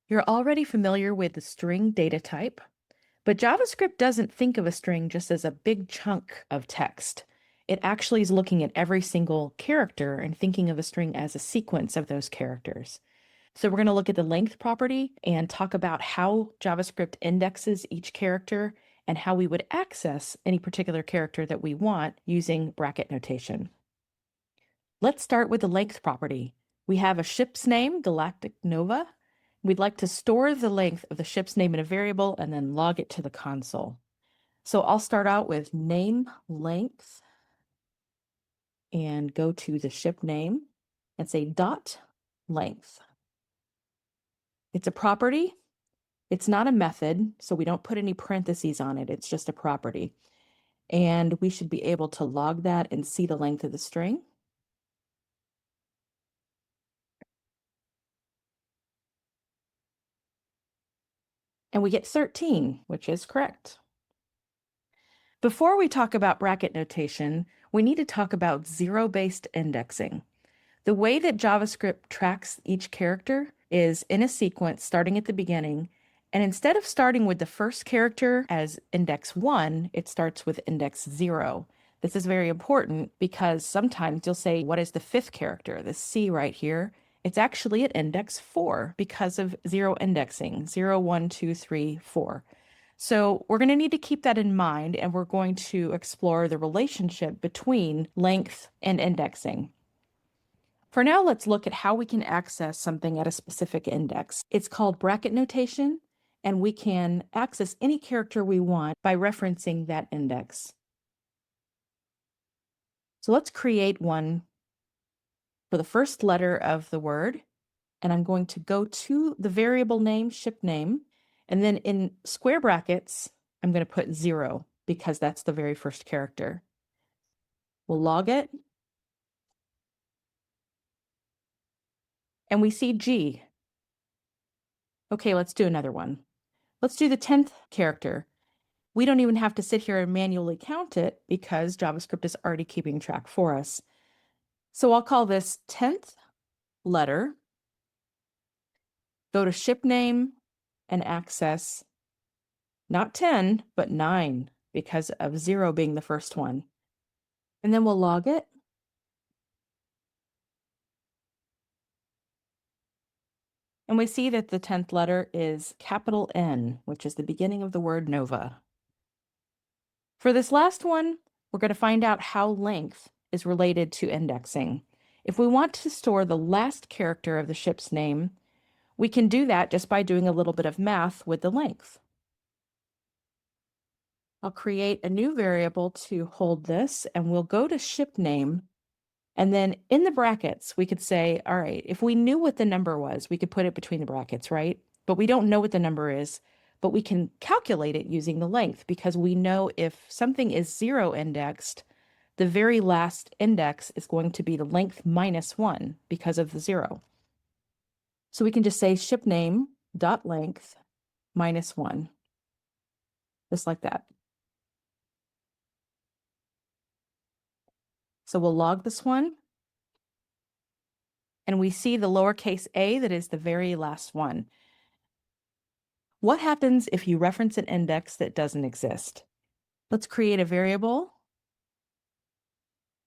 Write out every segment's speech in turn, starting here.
You're already familiar with the string data type, but JavaScript doesn't think of a string just as a big chunk of text. It actually is looking at every single character and thinking of a string as a sequence of those characters. So we're going to look at the length property and talk about how JavaScript indexes each character and how we would access any particular character that we want using bracket notation. Let's start with the length property. We have a ship's name, Galactic Nova. We'd like to store the length of the ship's name in a variable and then log it to the console. So I'll start out with name length and go to the ship name and say dot length. It's a property. It's not a method, so we don't put any parentheses on it. It's just a property. And we should be able to log that and see the length of the string. And we get 13, which is correct. Before we talk about bracket notation, we need to talk about zero-based indexing. The way that JavaScript tracks each character is in a sequence starting at the beginning, and instead of starting with the first character as index 1, it starts with index 0. This is very important because sometimes you'll say, what is the fifth character? The C right here. It's actually at index 4 because of zero indexing, 0, 1, 2, 3, 4. So we're going to need to keep that in mind, and we're going to explore the relationship between length and indexing. For now, let's look at how we can access something at a specific index. It's called bracket notation, and we can access any character we want by referencing that index. So let's create one for the first letter of the word, and I'm going to go to the variable name, ship name, and then in square brackets, I'm going to put 0 because that's the very first character. We'll log it. And we see G. Okay, let's do another one. Let's do the 10th character. We don't even have to sit here and manually count it because JavaScript is already keeping track for us. So I'll call this 10th letter, go to ship name and access not 10, but 9 because of 0 being the first one. And then we'll log it. And we see that the 10th letter is capital N, which is the beginning of the word Nova. For this last one, we're going to find out how length is related to indexing. If we want to store the last character of the ship's name, we can do that just by doing a little bit of math with the length. I'll create a new variable to hold this, and we'll go to ship name. And then in the brackets, we could say, all right, if we knew what the number was, we could put it between the brackets, right? But we don't know what the number is, but we can calculate it using the length because we know if something is 0 indexed, the very last index is going to be the length minus 1 because of the 0. So we can just say ship name dot length minus 1, just like that. So we'll log this one. And we see the lowercase a that is the very last one. What happens if you reference an index that doesn't exist? Let's create a variable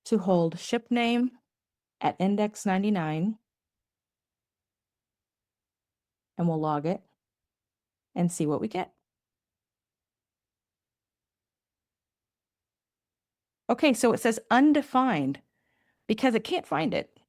to hold ship name at index 99, and we'll log it and see what we get. Okay, so it says undefined because it can't find it.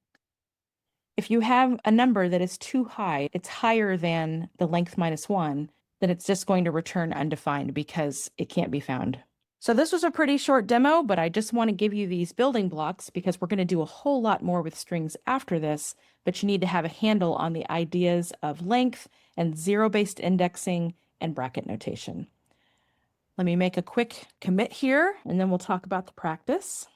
If you have a number that is too high, it's higher than the length minus 1, then it's just going to return undefined because it can't be found. So this was a pretty short demo, but I just want to give you these building blocks because we're going to do a whole lot more with strings after this, but you need to have a handle on the ideas of length and zero-based indexing and bracket notation. Let me make a quick commit here, and then we'll talk about the practice.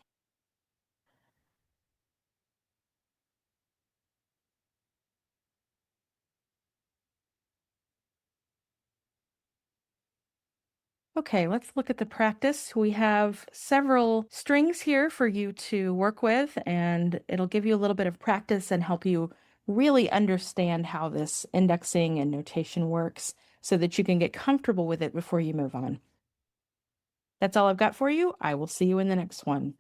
Okay, let's look at the practice. We have several strings here for you to work with, and it'll give you a little bit of practice and help you really understand how this indexing and notation works so that you can get comfortable with it before you move on. That's all I've got for you. I will see you in the next one.